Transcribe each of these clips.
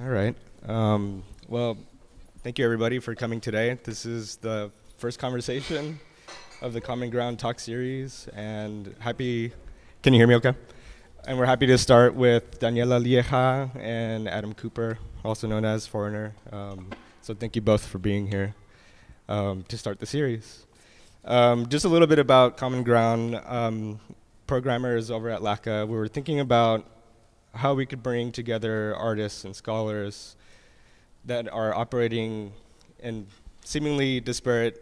All right. Well, thank you everybody for coming today. This is the first conversation of the Common Ground Talk series, and happy. Can you hear me? Okay. And we're happy to start with Daniela Lieja and Adam Cooper, also known as Foreigner. So thank you both for being here to start the series. Just a little bit about Common Ground. Programmers over at LACA, we were thinking about how we could bring together artists and scholars that are operating in seemingly disparate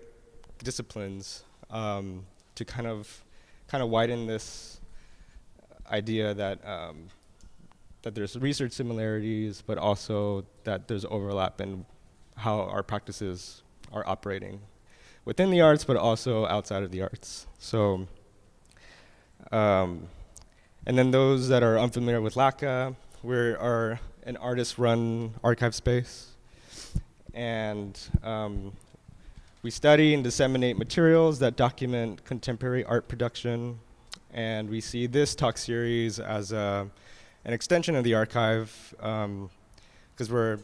disciplines to kind of widen this idea that that there's research similarities, but also that there's overlap in how our practices are operating within the arts, but also outside of the arts. So. And then those that are unfamiliar with LACA, we are an artist-run archive space. And we study and disseminate materials that document contemporary art production. And we see this talk series as an extension of the archive, because we're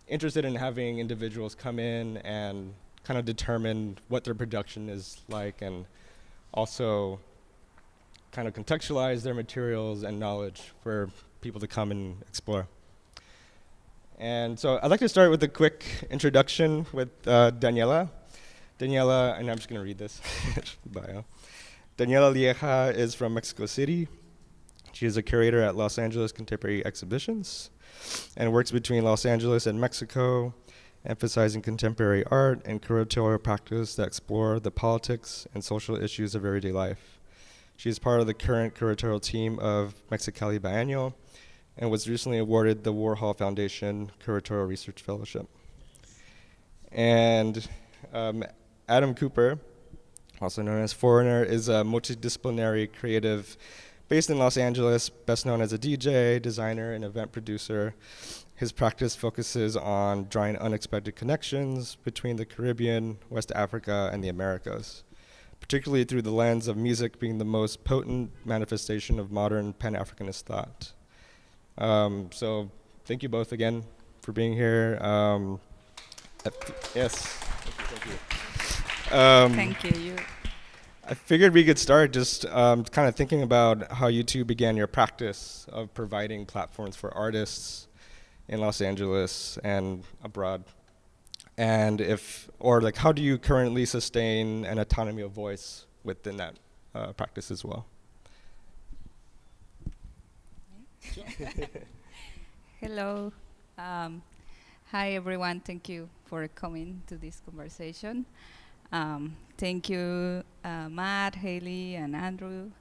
interested in having individuals come in and kind of determine what their production is like, and also kind of contextualize their materials and knowledge for people to come and explore. And so I'd like to start with a quick introduction with Daniela. Daniela, and I'm just going to read this bio. Daniela Lieja is from Mexico City. She is a curator at Los Angeles Contemporary Exhibitions and works between Los Angeles and Mexico, emphasizing contemporary art and curatorial practice that explore the politics and social issues of everyday life. She is part of the current curatorial team of MexiCali Biennial and was recently awarded the Warhol Foundation Curatorial Research Fellowship. And Adam Cooper, also known as Foreigner, is a multidisciplinary creative based in Los Angeles, best known as a DJ, designer, and event producer. His practice focuses on drawing unexpected connections between the Caribbean, West Africa, and the Americas, particularly through the lens of music being the most potent manifestation of modern Panafricanist thought. So thank you both again for being here. Yes, thank you. Thank you. I figured we could start just kind of thinking about how you two began your practice of providing platforms for artists in Los Angeles and abroad. And how do you currently sustain an autonomy of voice within that practice as well? Hello. Hi, everyone. Thank you for coming to this conversation. Thank you, Matt, Haley, and Andrew,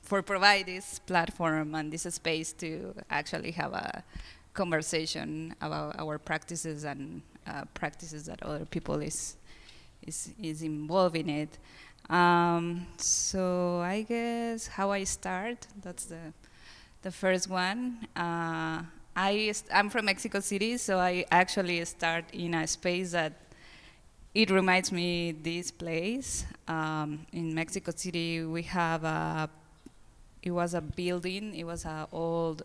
for providing this platform and this space to actually have a conversation about our practices and practices that other people is involved in it. So I guess how I start, that's the first one. I'm from Mexico City, so I actually start in a space that it reminds me this place. In Mexico City, we have it was a building, it was an old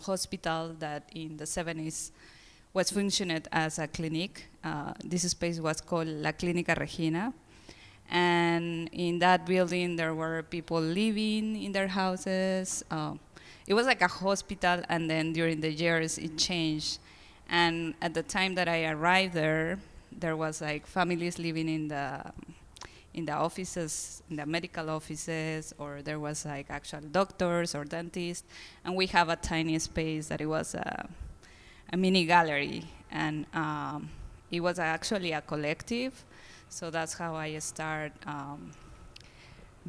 hospital that in the 70s was functioned as a clinic. This space was called La Clínica Regina. And in that building, there were people living in their houses. It was like a hospital, and then during the years, it changed. And at the time that I arrived there was like families living in the offices, in the medical offices, or there was like actual doctors or dentists, and we have a tiny space that it was a mini gallery, and it was actually a collective, so that's how I start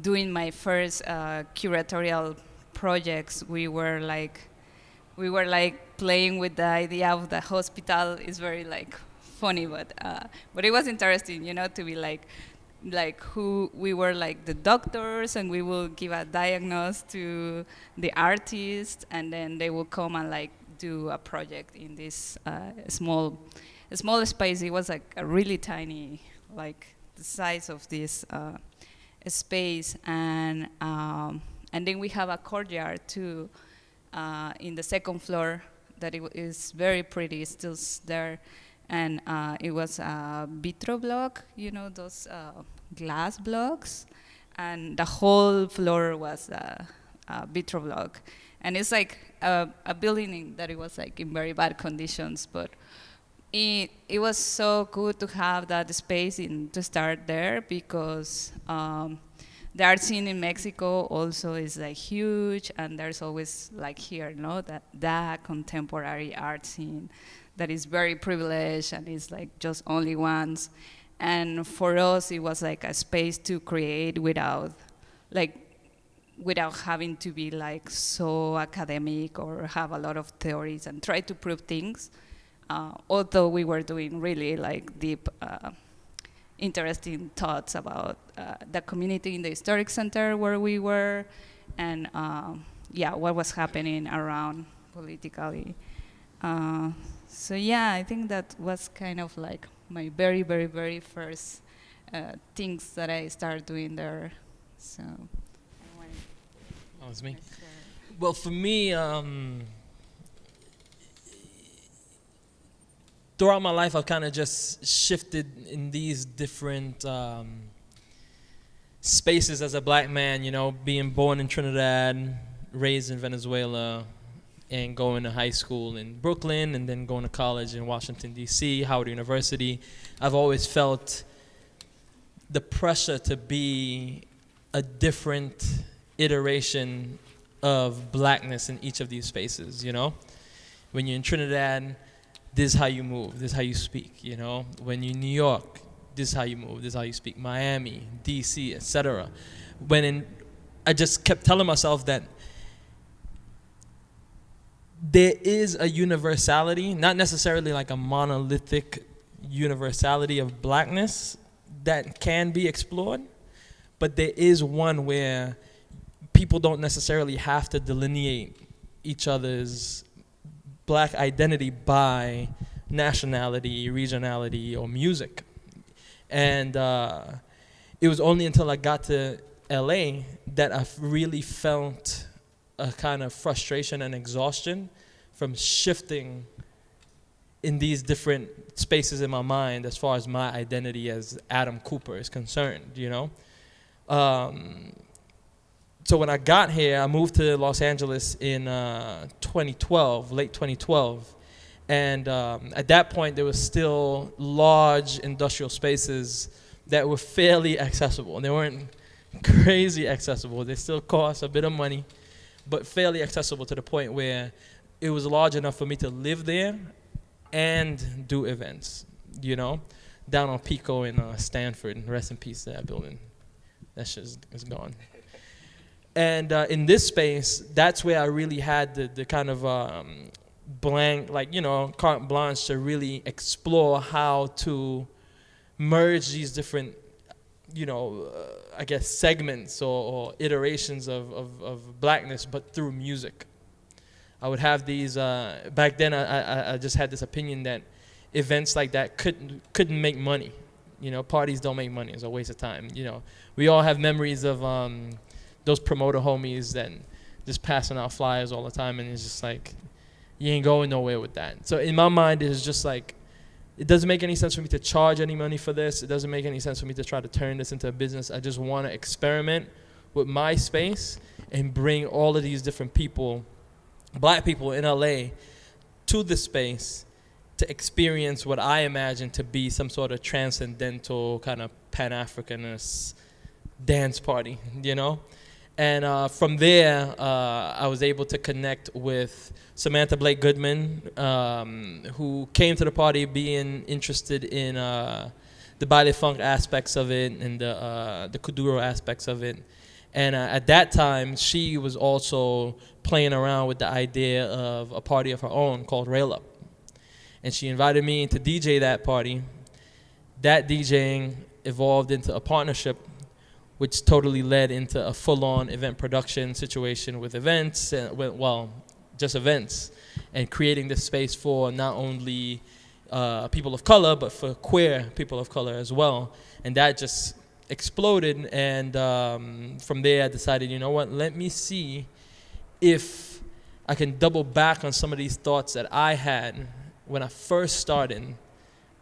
doing my first curatorial projects. We were like playing with the idea of the hospital. It's very like funny, but it was interesting, to be like who we were, like the doctors, and we will give a diagnosis to the artist, and then they will come and like do a project in this small space. It was like a really tiny, like the size of this space, and then we have a courtyard too, in the second floor that is very pretty, it's still there. And it was a vitro block, you know, those glass blocks. And the whole floor was a vitro block. And it's like a building that it was like in very bad conditions, but it was so good to have that space to start there, because the art scene in Mexico also is like huge, and there's always like here, no, that contemporary art scene that is very privileged and is like just only ones. And for us, it was like a space to create without having to be like so academic or have a lot of theories and try to prove things. Although we were doing really like deep, interesting thoughts about the community in the historic center where we were, and what was happening around politically. So yeah, I think that was kind of like my very, very, very first things that I started doing there. So. Oh, it's me. Well, for me, throughout my life, I've kind of just shifted in these different spaces as a black man, you know, being born in Trinidad, raised in Venezuela, and going to high school in Brooklyn, and then going to college in Washington, D.C., Howard University. I've always felt the pressure to be a different iteration of blackness in each of these spaces, you know? When you're in Trinidad, this is how you move, this is how you speak, you know? When you're in New York, this is how you move, this is how you speak. Miami, DC, etc. I just kept telling myself that there is a universality, not necessarily like a monolithic universality of blackness that can be explored, but there is one where people don't necessarily have to delineate each other's black identity by nationality, regionality, or music. And it was only until I got to LA that I really felt a kind of frustration and exhaustion from shifting in these different spaces in my mind as far as my identity as Adam Cooper is concerned, you know? So when I got here, I moved to Los Angeles in 2012, late 2012. And at that point, there was still large industrial spaces that were fairly accessible. They weren't crazy accessible. They still cost a bit of money, but fairly accessible to the point where it was large enough for me to live there and do events, you know? Down on Pico in Stanford, rest in peace to that building. That shit is gone. And in this space, that's where I really had the kind of blank, like, you know, carte blanche to really explore how to merge these different, you know, I guess segments or iterations of blackness, but through music. I would have these, back then I just had this opinion that events like that couldn't make money. You know, parties don't make money. It's a waste of time. You know, we all have memories of those promoter homies that just passing out flyers all the time, and it's just like, you ain't going nowhere with that. So in my mind, it's just like, it doesn't make any sense for me to charge any money for this. It doesn't make any sense for me to try to turn this into a business. I just want to experiment with my space and bring all of these different people, black people in LA, to the space to experience what I imagine to be some sort of transcendental kind of Pan-Africanist dance party, you know? And from there, I was able to connect with Samantha Blake Goodman, who came to the party being interested in the baile funk aspects of it and the kuduro aspects of it. And at that time, she was also playing around with the idea of a party of her own called Rail Up. And she invited me to DJ that party. That DJing evolved into a partnership, which totally led into a full-on event production situation with events, just events, and creating this space for not only people of color, but for queer people of color as well. And that just exploded, and from there I decided, you know what, let me see if I can double back on some of these thoughts that I had when I first started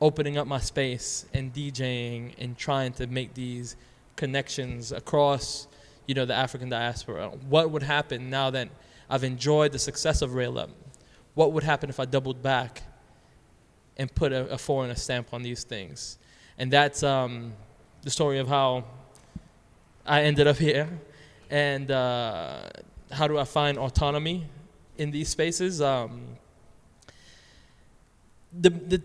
opening up my space and DJing and trying to make these connections across, the African diaspora. What would happen now that I've enjoyed the success of Rail Up? What would happen if I doubled back and put a foreigner stamp on these things? And that's the story of how I ended up here, and how do I find autonomy in these spaces. The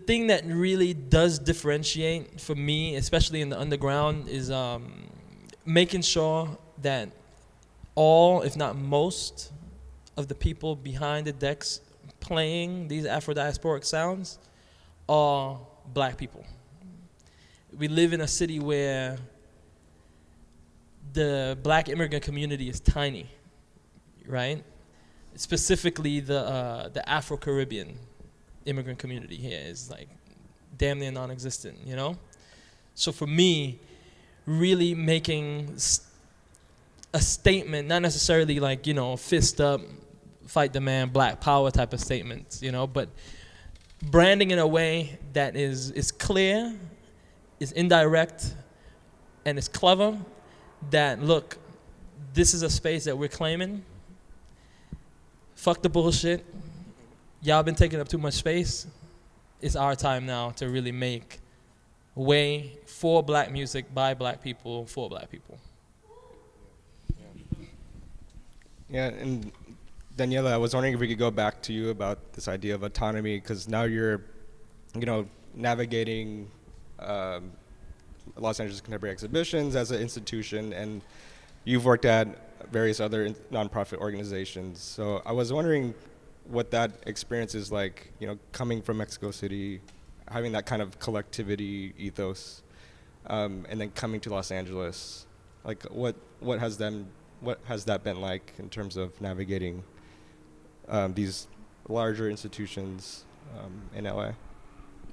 thing that really does differentiate for me, especially in the underground, is making sure that all, if not most, of the people behind the decks playing these Afro-diasporic sounds are black people. We live in a city where the black immigrant community is tiny, right? Specifically, the Afro-Caribbean immigrant community here is like damn near non-existent, So for me, really making a statement, not necessarily like, fist up, fight the man, black power type of statements, but branding in a way that is clear, is indirect, and is clever, that, look, this is a space that we're claiming. Fuck the bullshit. Y'all been taking up too much space. It's our time now to really make way for black music, by black people, for black people. Yeah, and Daniela, I was wondering if we could go back to you about this idea of autonomy, because now you're, navigating Los Angeles Contemporary Exhibitions as an institution, and you've worked at various other nonprofit organizations. So I was wondering what that experience is like, coming from Mexico City, having that kind of collectivity ethos, and then coming to Los Angeles. Like, what has that been like in terms of navigating these larger institutions in LA?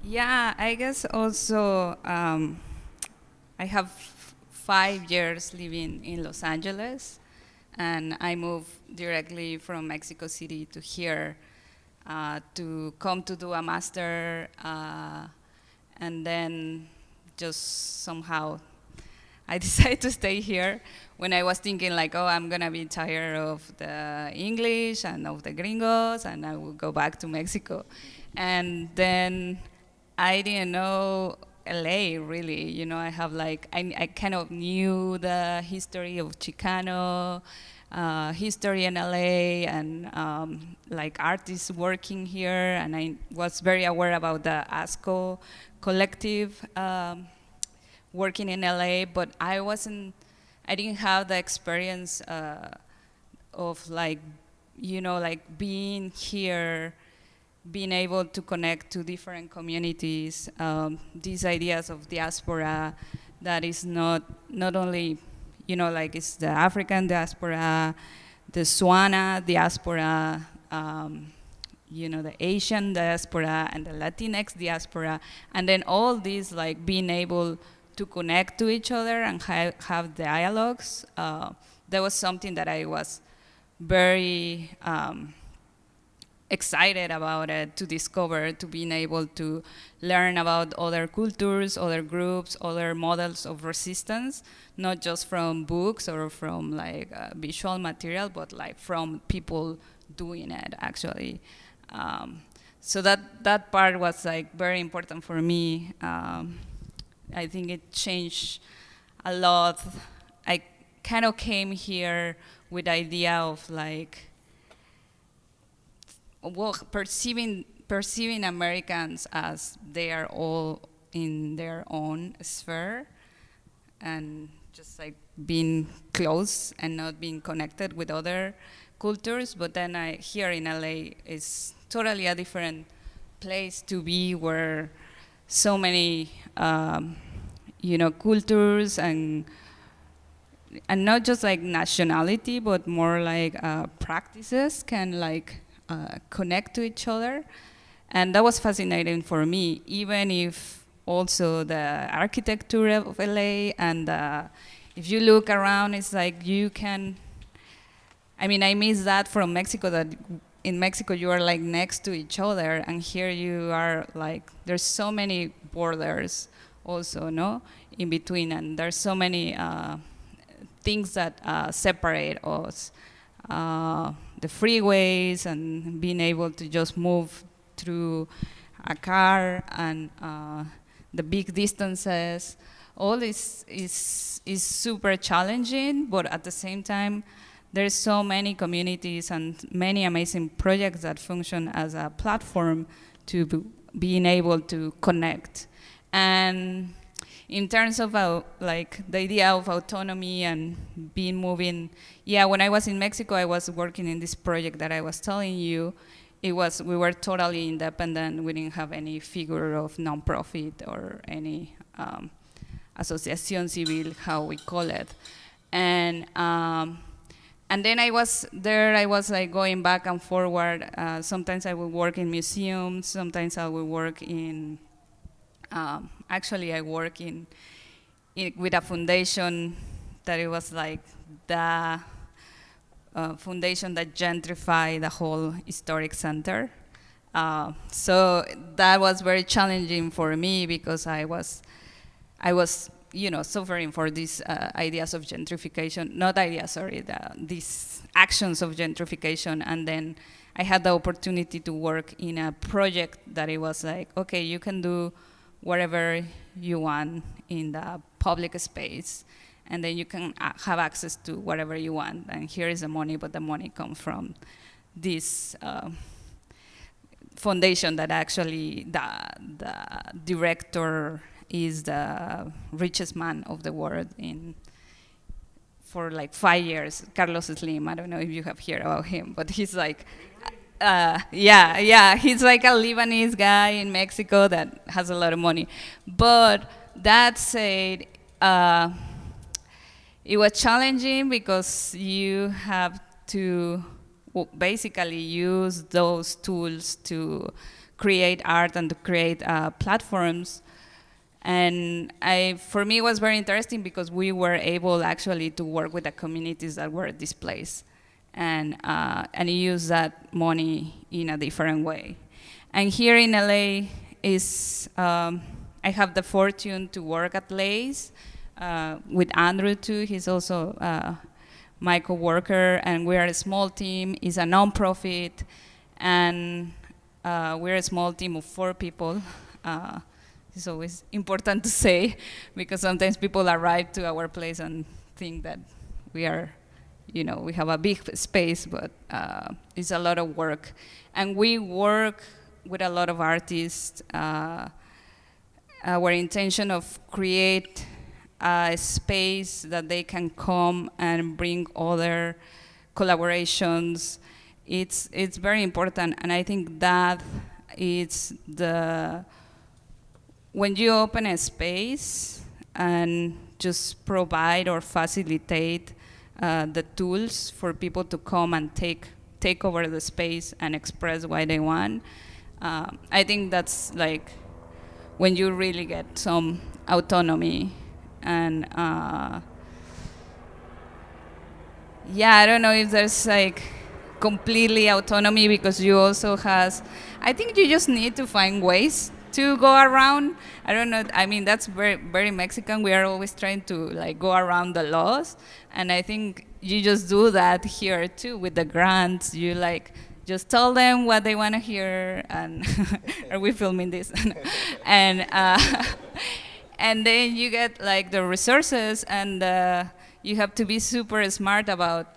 Yeah, I guess also I have 5 years living in Los Angeles, and I moved directly from Mexico City to here to come to do a master, and then just somehow I decided to stay here when I was thinking like, oh, I'm gonna be tired of the English and of the gringos, and I will go back to Mexico. And then I didn't know LA really, I have I kind of knew the history of Chicano, history in LA, and artists working here, and I was very aware about the ASCO collective working in LA, but I didn't have the experience of being here, being able to connect to different communities, these ideas of diaspora that is not only, it's the African diaspora, the Swana diaspora, the Asian diaspora, and the Latinx diaspora, and then all these being able to connect to each other and have dialogues. That was something that I was very excited about it, to discover, to being able to learn about other cultures, other groups, other models of resistance, not just from books or from visual material, but from people doing it actually. So that part was very important for me. I think it changed a lot. I kind of came here with the idea of perceiving Americans as they are all in their own sphere, and just being close and not being connected with other cultures. But then here in LA is totally a different place to be, where so many cultures and not just nationality, but more practices can connect to each other. And that was fascinating for me, even if also the architecture of LA, and if you look around, it's you can, I miss that from Mexico, that in Mexico you are like next to each other, and here you are like there's so many borders also, no, in between, and there's so many things that separate us. The freeways and being able to just move through a car and the big distances. All this is super challenging, but at the same time, there's so many communities and many amazing projects that function as a platform to being able to connect. And in terms of like the idea of autonomy and being moving, yeah, when I was in Mexico, I was working in this project that I was telling you. We were totally independent. We didn't have any figure of nonprofit or any asociación civil, how we call it. And then I was there, I was like going back and forward. Sometimes I would work in museums, sometimes I would work in, actually I work with a foundation that it was like the foundation that gentrified the whole historic center. So that was very challenging for me because I was, suffering for these ideas of gentrification, not ideas, sorry, these actions of gentrification. And then I had the opportunity to work in a project that it was like, okay, you can do whatever you want in the public space, and then you can have access to whatever you want. And here is the money, but the money comes from this foundation that actually the director is the richest man of the world for like 5 years. Carlos Slim, I don't know if you have heard about him, but he's like, he's like a Lebanese guy in Mexico that has a lot of money. But that said, it was challenging because you have to basically use those tools to create art and to create platforms. And for me, it was very interesting because we were able actually to work with the communities that were displaced and use that money in a different way. And here in LA I have the fortune to work at LACE with Andrew too. He's also my coworker, and we are a small team. It's a nonprofit, and we're a small team of 4 people. It's always important to say, because sometimes people arrive to our place and think that we are, we have a big space, but it's a lot of work. And we work with a lot of artists. Our intention of create a space that they can come and bring other collaborations, it's very important. And I think that it's when you open a space and just provide or facilitate the tools for people to come and take over the space and express what they want, I think that's like when you really get some autonomy. And I don't know if there's like completely autonomy, because you also I think you just need to find ways to go around. I don't know, I mean, that's very, very Mexican. We are always trying to like go around the laws. And I think you just do that here too with the grants. You like just tell them what they want to hear, and are we filming this? And and then you get like the resources, and you have to be super smart about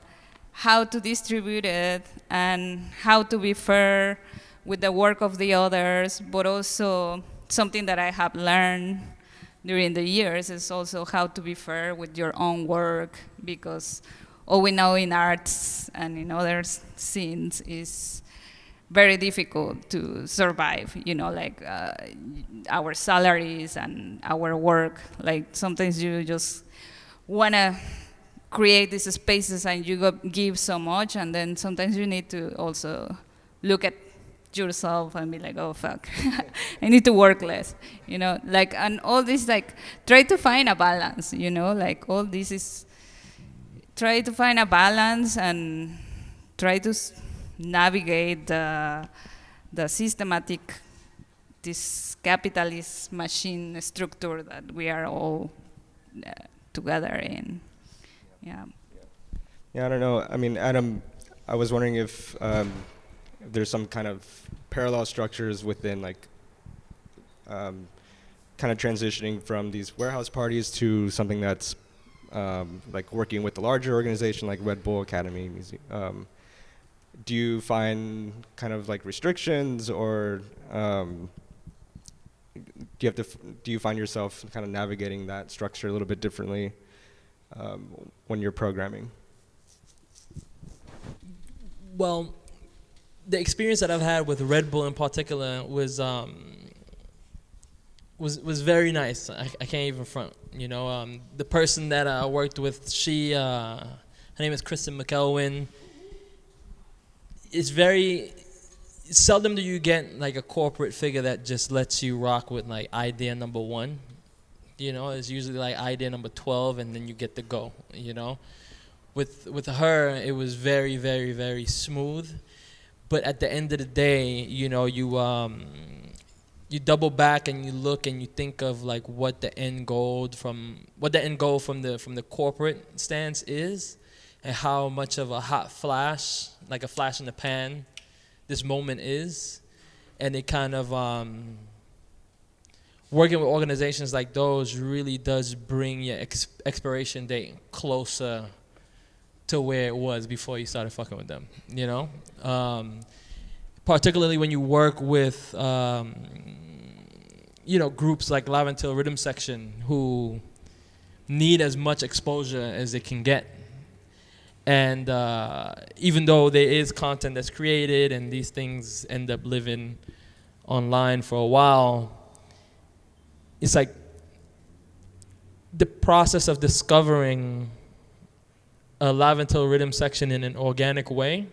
how to distribute it and how to be fair with the work of the others. But also something that I have learned during the years is also how to be fair with your own work, because all we know in arts and in other scenes is very difficult to survive, like our salaries and our work. Like sometimes you just want to create these spaces and you give so much, and then sometimes you need to also look at yourself and be like, oh fuck, I need to work less, like, and all this, like, try to find a balance, like all this is try to find a balance and try to navigate the systematic, this capitalist machine structure that we are all together in. Yeah. Yeah, I don't know. I mean, Adam, I was wondering if there's some kind of parallel structures within, like, kind of transitioning from these warehouse parties to something that's like working with the larger organization like Red Bull Academy Museum. Do you find kind of like restrictions, or do you find yourself kind of navigating that structure a little bit differently when you're programming? Well, the experience that I've had with Red Bull in particular was very nice. I can't even front. You know, the person that I worked with, her name is Kristen McElwin. It's very seldom do you get like a corporate figure that just lets you rock with like idea number 1. You know, it's usually like idea number 12, and then you get to go. You know, with her, it was very, very, very smooth. But at the end of the day, you know, you double back and you look and you think of like what the end goal from the corporate stance is, and how much of a hot flash, like a flash in the pan, this moment is. And it kind of working with organizations like those really does bring your expiration date closer to where it was before you started fucking with them, you know? Particularly when you work with you know, groups like Live Until Rhythm Section, who need as much exposure as they can get. And even though there is content that's created and these things end up living online for a while, it's like the process of discovering a Live Until Rhythm Section in an organic way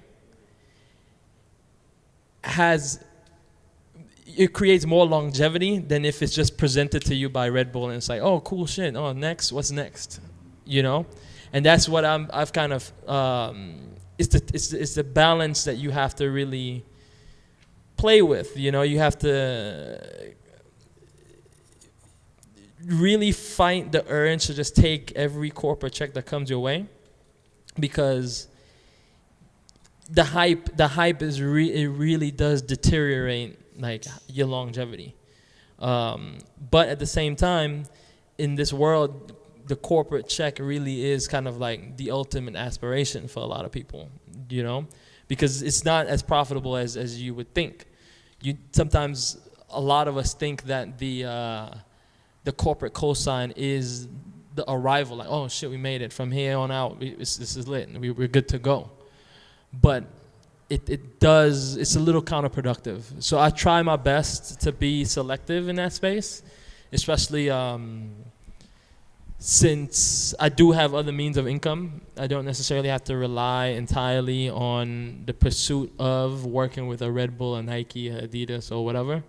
it creates more longevity than if it's just presented to you by Red Bull and it's like, oh, cool shit. Oh, next, what's next? You know, and that's what I've kind of. It's the balance that you have to really play with. You know, you have to really fight the urge to just take every corporate check that comes your way, because the hype is it really does deteriorate like your longevity. But at the same time, in this world, the corporate check really is kind of like the ultimate aspiration for a lot of people, you know, because it's not as profitable as you would think. Sometimes a lot of us think that the corporate cosign is the arrival, like, oh shit, we made it. From here on out, this is lit, and we're good to go. But it's a little counterproductive. So I try my best to be selective in that space, especially since I do have other means of income. I don't necessarily have to rely entirely on the pursuit of working with a Red Bull, a Nike, a Adidas, or whatever.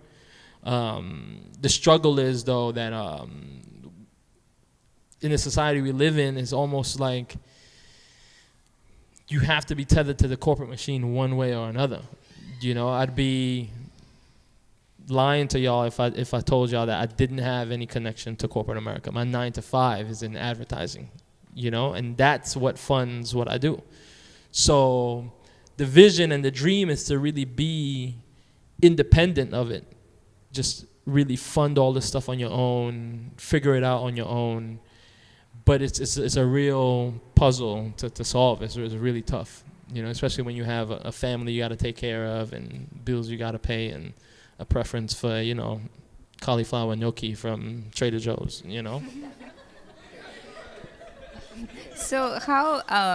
The struggle is, though, that in the society we live in, it's almost like you have to be tethered to the corporate machine one way or another. You know, I'd be lying to y'all if I told y'all that I didn't have any connection to corporate America. My 9 to 5 is in advertising, you know, and that's what funds what I do. So the vision and the dream is to really be independent of it. Just really fund all this stuff on your own, figure it out on your own. But it's a real puzzle to solve. It's really tough, you know, especially when you have a family you got to take care of and bills you got to pay and a preference for, you know, cauliflower gnocchi from Trader Joe's, you know. So how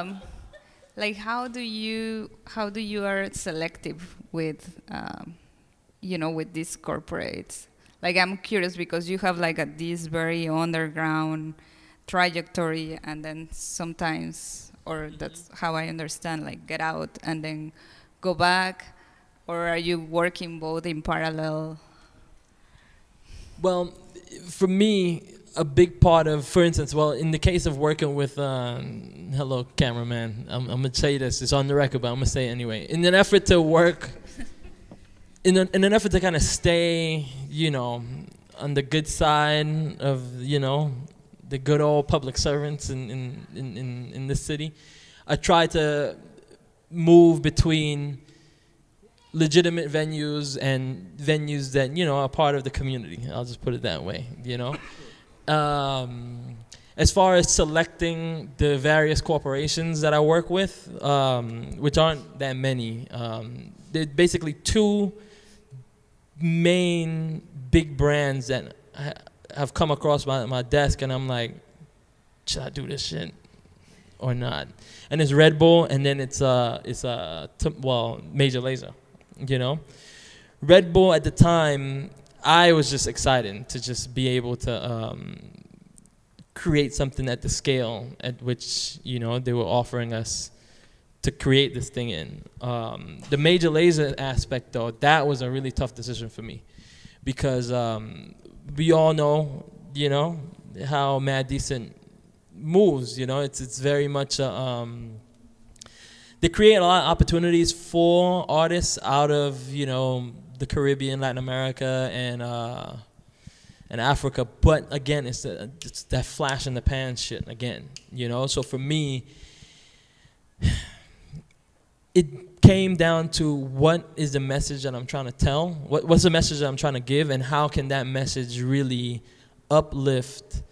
do you are selective with you know, with these corporates? Like, I'm curious because you have like this very underground trajectory, and then sometimes, or that's how I understand, like get out and then go back, or are you working both in parallel? Well, for me, a big part of, for instance, well, in the case of working with, hello, cameraman, I'm gonna say this, it's on the record, but I'm gonna say it anyway. In an effort to work, in an effort to kind of stay, you know, on the good side of, you know, the good old public servants in this city, I try to move between legitimate venues and venues that, you know, are part of the community. I'll just put it that way, you know. As far as selecting the various corporations that I work with, which aren't that many, there are basically two main big brands that have come across my desk, and I'm like, should I do this shit or not? And it's Red Bull, and then it's Major Lazer, you know. Red Bull at the time, I was just excited to just be able to create something at the scale at which, you know, they were offering us to create this thing in. The Major Lazer aspect, though, that was a really tough decision for me, because we all know, you know, how Mad Decent moves. You know, it's very much they create a lot of opportunities for artists out of, you know, the Caribbean, Latin America, and Africa. But again, it's that flash in the pan shit again, you know. So for me, it came down to what is the message that I'm trying to tell? What's the message that I'm trying to give, and how can that message really uplift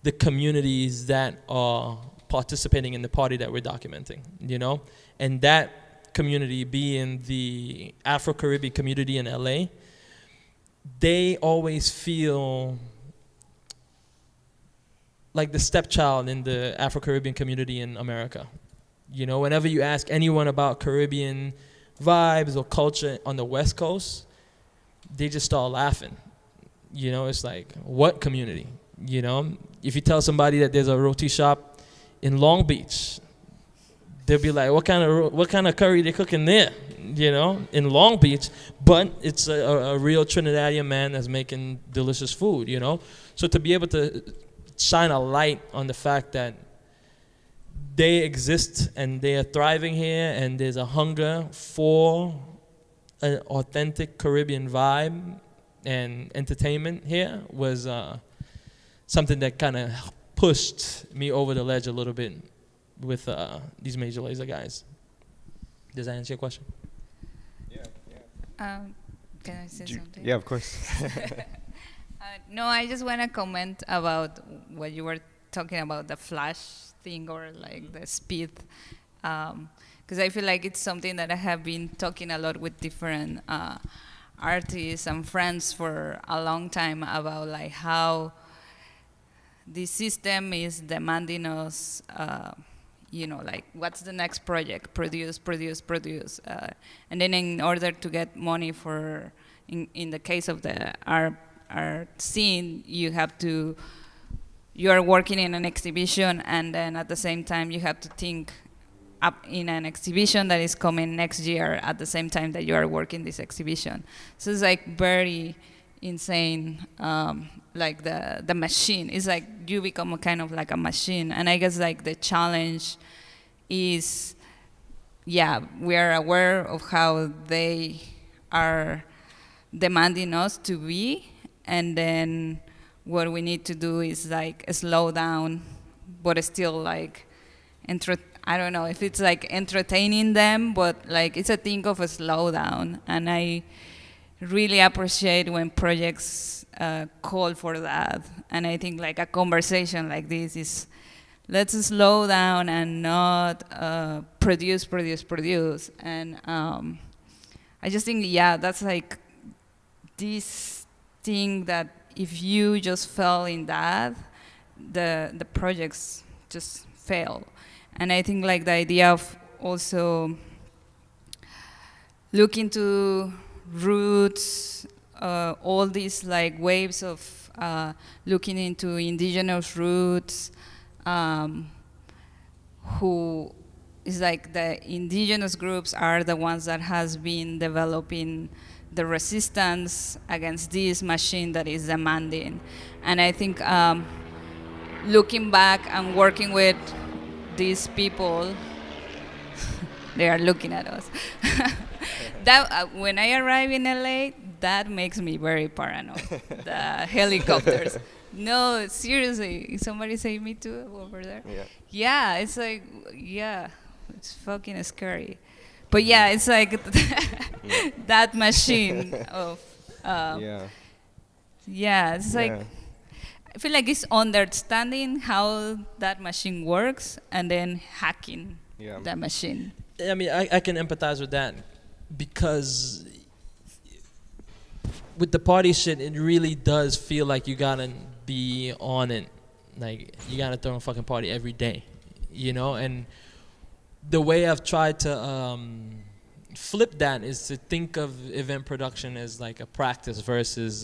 the communities that are participating in the party that we're documenting, you know? And that community being the Afro-Caribbean community in LA, they always feel like the stepchild in the Afro-Caribbean community in America. You know, whenever you ask anyone about Caribbean vibes or culture on the West Coast, they just start laughing. You know, it's like, what community? You know, if you tell somebody that there's a roti shop in Long Beach, they'll be like, what kind of curry they cooking there? You know, in Long Beach, but it's a real Trinidadian man that's making delicious food, you know? So to be able to shine a light on the fact that they exist and they are thriving here, and there's a hunger for an authentic Caribbean vibe and entertainment here was something that kind of pushed me over the ledge a little bit with these Major Lazer guys. Does that answer your question? Can I say something? Yeah, of course. No, I just want to comment about what you were talking about, the flash thing, or like the speed, because I feel like it's something that I have been talking a lot with different artists and friends for a long time about, like how the system is demanding us, you know, like what's the next project, produce, and then in order to get money for, in the case of the art scene, you are working in an exhibition, and then at the same time you have to think up in an exhibition that is coming next year at the same time that you are working this exhibition. So it's like very insane, like the machine. It's like you become a kind of like a machine. And I guess like the challenge is, yeah, we are aware of how they are demanding us to be, and then what we need to do is like slow down, but still like, I don't know if it's like entertaining them, but like it's a thing of a slowdown. And I really appreciate when projects call for that. And I think like a conversation like this is, let's slow down and not produce. And I just think, yeah, that's like this thing that if you just fell in that, the projects just fail. And I think like the idea of also looking to roots, all these like waves of looking into indigenous roots, who is like the indigenous groups are the ones that has been developing the resistance against this machine that is demanding. And I think looking back and working with these people, they are looking at us. That when I arrive in LA, that makes me very paranoid. The helicopters. No, seriously, somebody say me too over there. Yeah. Yeah, it's like it's fucking scary. But yeah, it's like that machine of Yeah. yeah, it's like Yeah. I feel like it's understanding how that machine works and then hacking Yeah. that machine. I mean, I can empathize with that because with the party shit, it really does feel like you gotta be on it. Like, you gotta throw a fucking party every day, you know? And the way I've tried to flip that is to think of event production as like a practice versus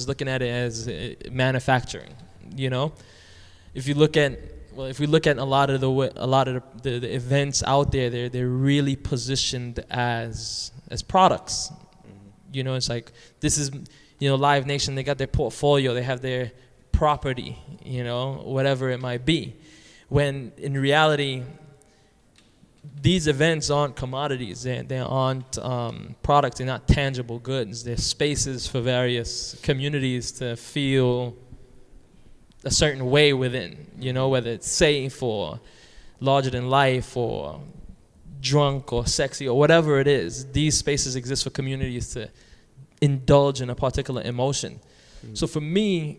looking at it as manufacturing, you know? If you look at a lot of the events out there, they're really positioned as products. You know, it's like, this is, Live Nation, they got their portfolio, they have their property, whatever it might be. When in reality, these events aren't commodities, they aren't products, they're not tangible goods. They're spaces for various communities to feel a certain way within, whether it's safe or larger than life or drunk or sexy or whatever it is. These spaces exist for communities to indulge in a particular emotion. So for me,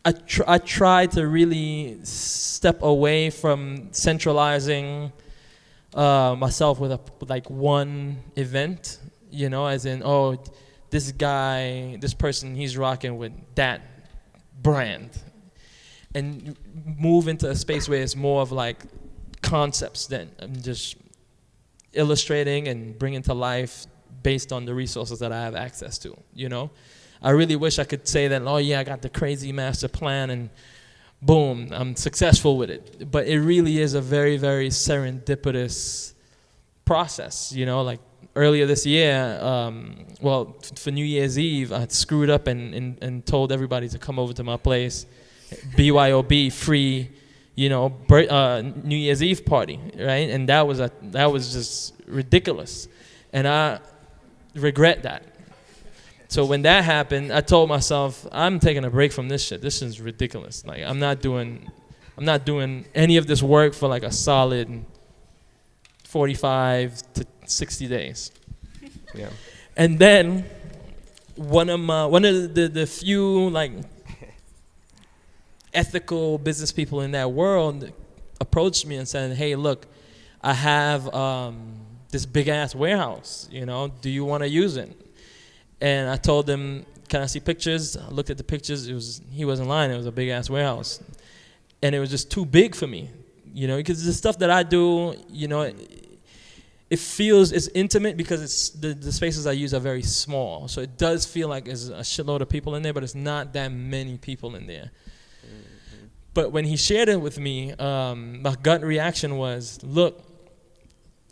I try to really step away from centralizing myself with one event, as in, oh, this guy, this person, he's rocking with that brand, and move into a space where it's more of like concepts that I'm just illustrating and bringing to life based on the resources that I have access to, I really wish I could say that, oh yeah, I got the crazy master plan and boom, I'm successful with it. But it really is a very, very serendipitous process, like earlier this year, for New Year's Eve, I screwed up and told everybody to come over to my place, BYOB, free, New Year's Eve party, right? And that was just ridiculous. And I regret that. So when that happened, I told myself, I'm taking a break from this shit. This is ridiculous. Like, I'm not doing any of this work for like a solid 45 to 60 days. Yeah. And then one of the few like ethical business people in that world approached me and said, hey, look, I have this big ass warehouse, do you want to use it? And I told them, can I see pictures? I looked at the pictures. He wasn't lying. It was a big ass warehouse, and it was just too big for me, because the stuff that I do, it feels it's intimate because it's the spaces I use are very small. So it does feel like there's a shitload of people in there, but it's not that many people in there. Mm-hmm. But when he shared it with me, my gut reaction was, look,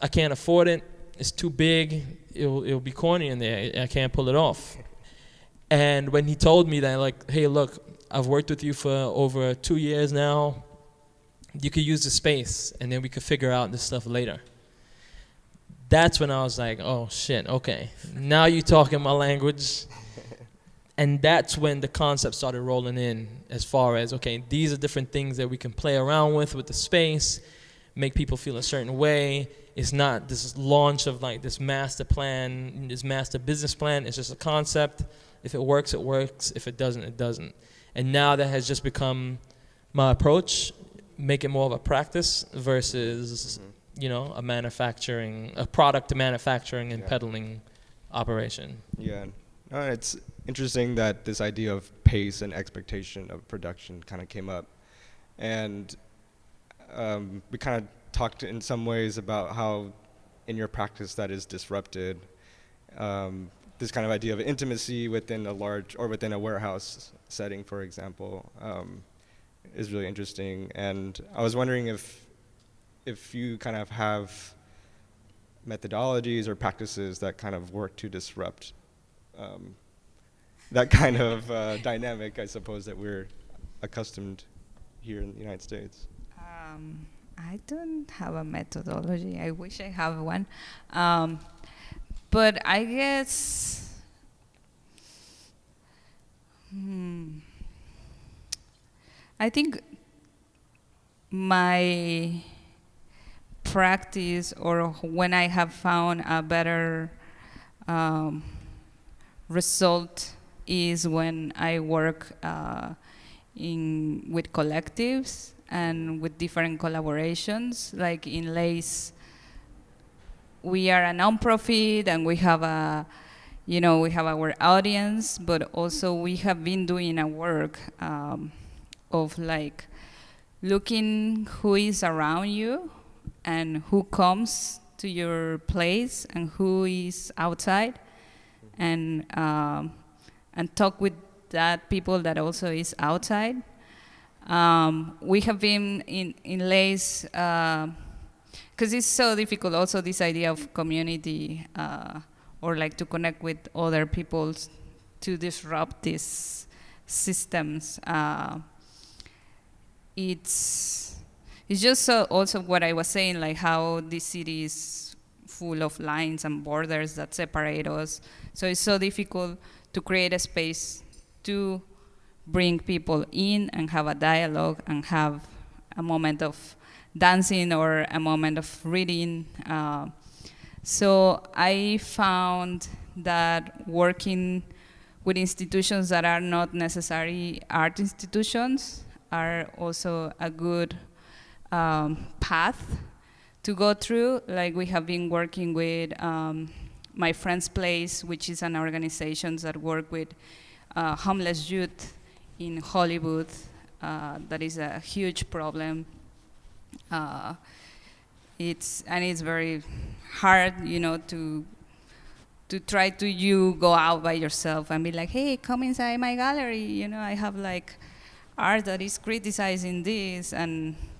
I can't afford it. It's too big. It'll be corny in there. I can't pull it off. And when he told me that, like, hey, look, I've worked with you for over 2 years now. You could use the space, and then we could figure out this stuff later. That's when I was like, oh, shit, okay. Now you're talking my language. And that's when the concept started rolling in as far as, okay, these are different things that we can play around with the space, make people feel a certain way. It's not this launch of like this master plan, this master business plan. It's just a concept. If it works, it works. If it doesn't, it doesn't. And now that has just become my approach, make it more of a practice versus, a product manufacturing and peddling operation. Yeah. No, it's interesting that this idea of pace and expectation of production kind of came up. And we kind of talked in some ways about how in your practice that is disrupted. This kind of idea of intimacy within a large or within a warehouse setting, for example, is really interesting. And I was wondering if you kind of have methodologies or practices that kind of work to disrupt that kind of dynamic, I suppose, that we're accustomed here in the United States? I don't have a methodology. I wish I have one. But I guess, I think my practice, or when I have found a better result, is when I work with collectives and with different collaborations. Like in LACE, we are a nonprofit and we have we have our audience, but also we have been doing a work of like looking who is around you and who comes to your place and who is outside, and talk with that people that also is outside. We have been in LACE, because it's so difficult also, this idea of community, or like to connect with other people to disrupt these systems. It's just so also what I was saying, like how this city is full of lines and borders that separate us. So it's so difficult to create a space to bring people in and have a dialogue and have a moment of dancing or a moment of reading. So I found that working with institutions that are not necessarily art institutions are also a good path to go through. Like we have been working with My Friend's Place, which is an organization that work with homeless youth in Hollywood. That is a huge problem. It's very hard, to try to go out by yourself and be like, hey, come inside my gallery. I have like art that is criticizing this,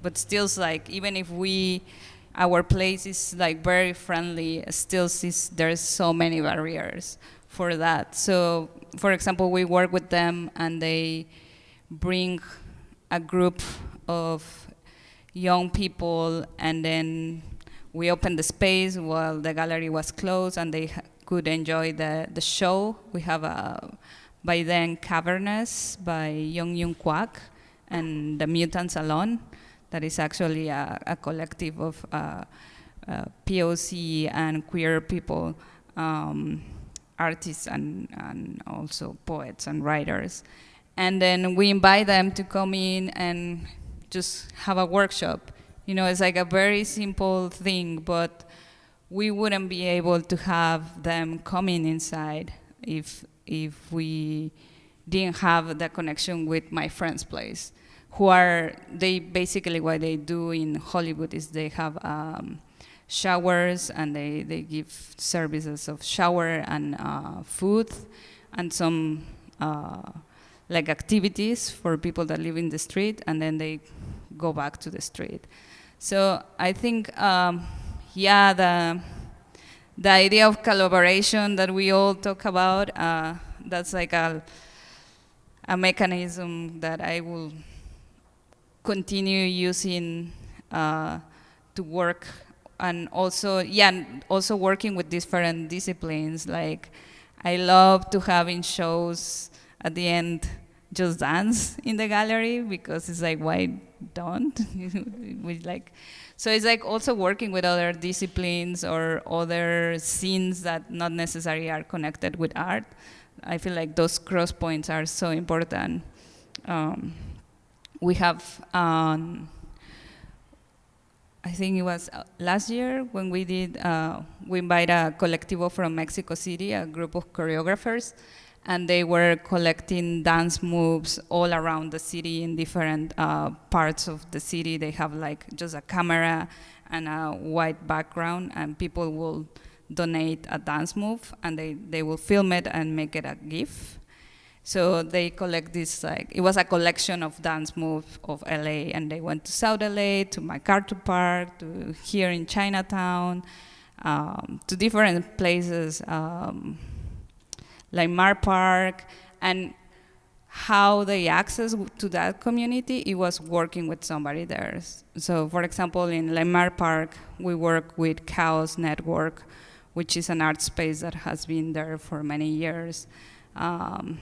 but still, like, even if our place is like very friendly, still there's so many barriers for that. So, for example, we work with them and they bring a group of young people, and then we opened the space while the gallery was closed, and they could enjoy the show. We have by then Cavernous by Young Yun Kwak and the Mutant Salon, that is actually a collective of POC and queer people, artists and also poets and writers. And then we invite them to come in and just have a workshop. It's like a very simple thing, but we wouldn't be able to have them coming inside if we didn't have the connection with My Friend's Place, they basically, what they do in Hollywood is they have showers, and they give services of shower and food and some like activities for people that live in the street, and then they go back to the street. So I think, the idea of collaboration that we all talk about, that's like a mechanism that I will continue using to work, and also working with different disciplines. Like, I love to have in shows at the end just dance in the gallery, because it's like, why don't we like? So it's like also working with other disciplines or other scenes that not necessarily are connected with art. I feel like those cross points are so important. We have, I think it was last year when we did, we invited a colectivo from Mexico City, a group of choreographers, and they were collecting dance moves all around the city in different parts of the city. They have like just a camera and a white background, and people will donate a dance move, and they will film it and make it a GIF. So they collect this, like, it was a collection of dance moves of LA, and they went to South LA, to MacArthur Park, to here in Chinatown, to different places, like Mar Park, And how they access to that community, it was working with somebody there. So for example, in Lemar Park, we work with Chaos Network, which is an art space that has been there for many years. And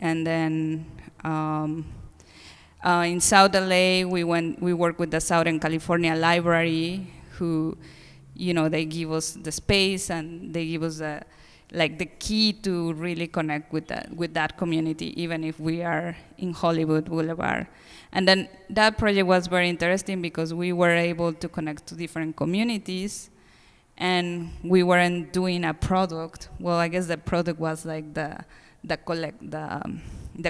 then in South LA, we work with the Southern California Library, who, they give us the space and they give us the key to really connect with that community, even if we are in Hollywood Boulevard. And then that project was very interesting because we were able to connect to different communities, and we weren't doing a product. Well, I guess the product was like the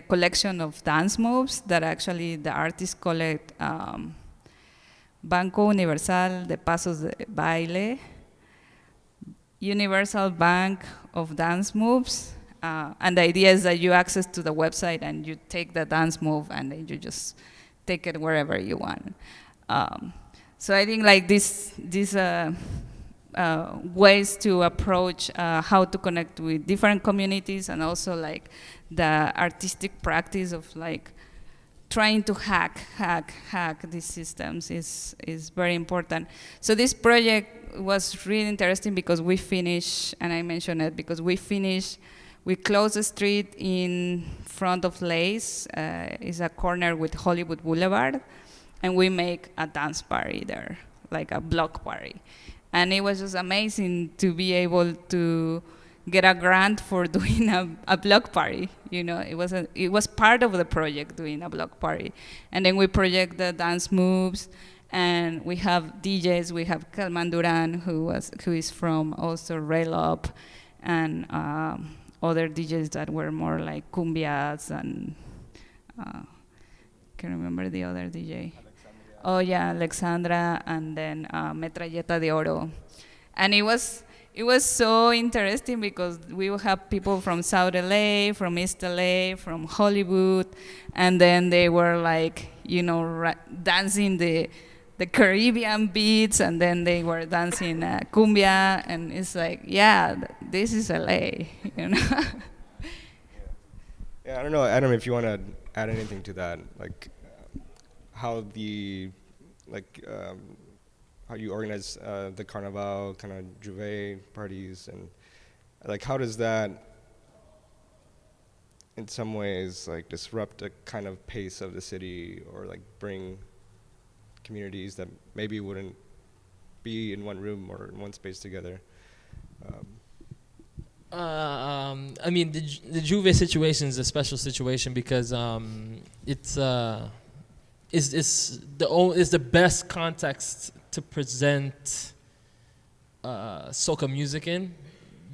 collection of dance moves that actually the artists collect. Banco Universal de Pasos de Baile, Universal Bank of Dance Moves, and the idea is that you access to the website and you take the dance move and then you just take it wherever you want. So I think like these ways to approach how to connect with different communities, and also like the artistic practice of like trying to hack these systems is very important. So this project was really interesting because we finished, and I mentioned it because we closed the street in front of Lace, is a corner with Hollywood Boulevard, and we make a dance party there, like a block party. And it was just amazing to be able to get a grant for doing a block party. It was part of the project, doing a block party. And then we project the dance moves, and we have DJs. We have Kelman Duran, who is from also Rail Up, and other DJs that were more like cumbias, and can't remember the other DJ. Oh yeah, Alexandra, and then Metralleta de Oro. And it was so interesting because we would have people from South LA, from East LA, from Hollywood, and then they were like, dancing the Caribbean beats, and then they were dancing cumbia, and it's like, yeah, this is LA, Yeah, I don't know if you want to add anything to that, like how how you organize the Carnival kind of Juve parties, and like how does that in some ways like disrupt a kind of pace of the city, or like bring communities that maybe wouldn't be in one room or in one space together? I mean, the Juve situation is a special situation because it's the best context to present soca music in.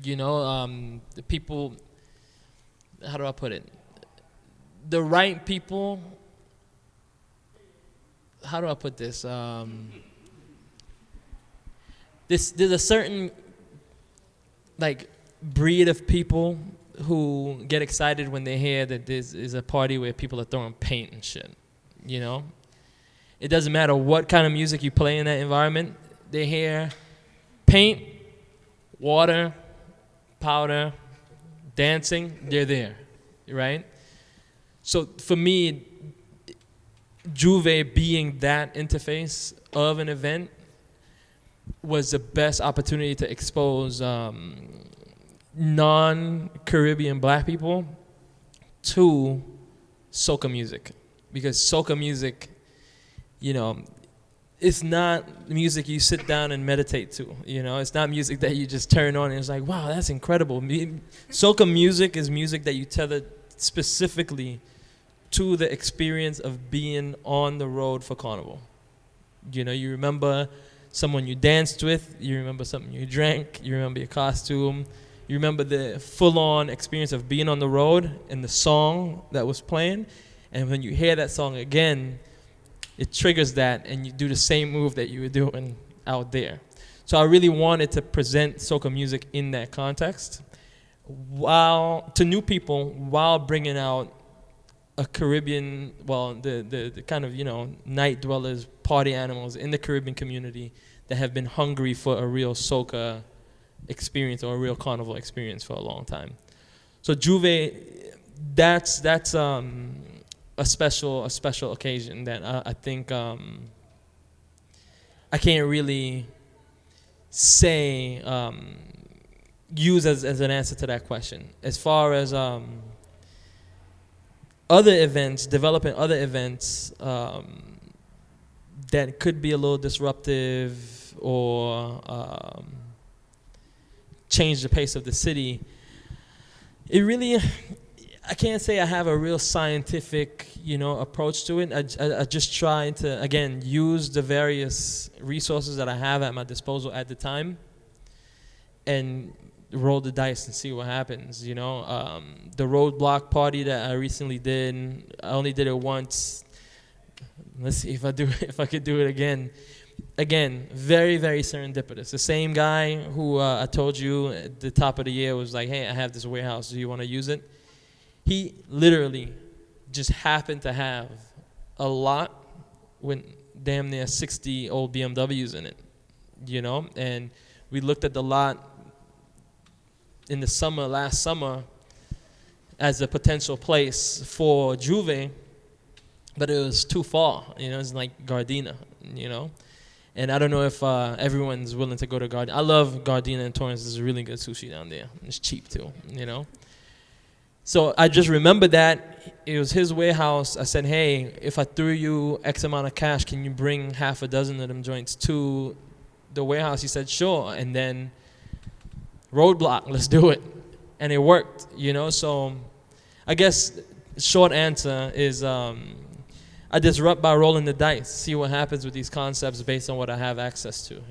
The people, how do I put it? The right people, how do I put this? There's a certain like breed of people who get excited when they hear that this is a party where people are throwing paint and shit. It doesn't matter what kind of music you play in that environment. They hear paint, water, powder, dancing, they're there, right? So for me, Juve being that interface of an event was the best opportunity to expose non-Caribbean black people to soca music. Because soca music, it's not music you sit down and meditate to. It's not music that you just turn on and it's like, wow, that's incredible. Soca music is music that you tether specifically to the experience of being on the road for Carnival. You remember someone you danced with, you remember something you drank, you remember your costume, you remember the full-on experience of being on the road and the song that was playing. And when you hear that song again, it triggers that, and you do the same move that you were doing out there. So I really wanted to present soca music in that context, to new people, while bringing out a Caribbean, the kind of night dwellers, party animals in the Caribbean community that have been hungry for a real soca experience or a real carnival experience for a long time. So Juve, that's a special occasion that I think I can't really say use as an answer to that question. As far as other events, developing other events that could be a little disruptive or change the pace of the city, it really, I can't say I have a real scientific, approach to it. I just try to, again, use the various resources that I have at my disposal at the time and roll the dice and see what happens, The roadblock party that I recently did, I only did it once. Let's see if I could do it again. Again, very, very serendipitous. The same guy who I told you at the top of the year was like, hey, I have this warehouse. Do you want to use it? He literally just happened to have a lot with damn near 60 old BMWs in it, And we looked at the lot in the summer, last summer, as a potential place for Juve, but it was too far. It's like Gardena, And I don't know if everyone's willing to go to Gardena. I love Gardena and Torrance. There's really good sushi down there. It's cheap too, So I just remember that it was his warehouse. I said, hey, if I threw you X amount of cash, can you bring half a dozen of them joints to the warehouse? He said, sure. And then roadblock, let's do it. And it worked, So I guess short answer is I disrupt by rolling the dice, see what happens with these concepts based on what I have access to,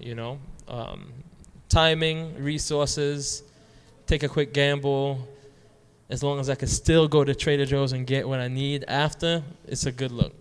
Timing, resources, take a quick gamble. As long as I can still go to Trader Joe's and get what I need after, it's a good look.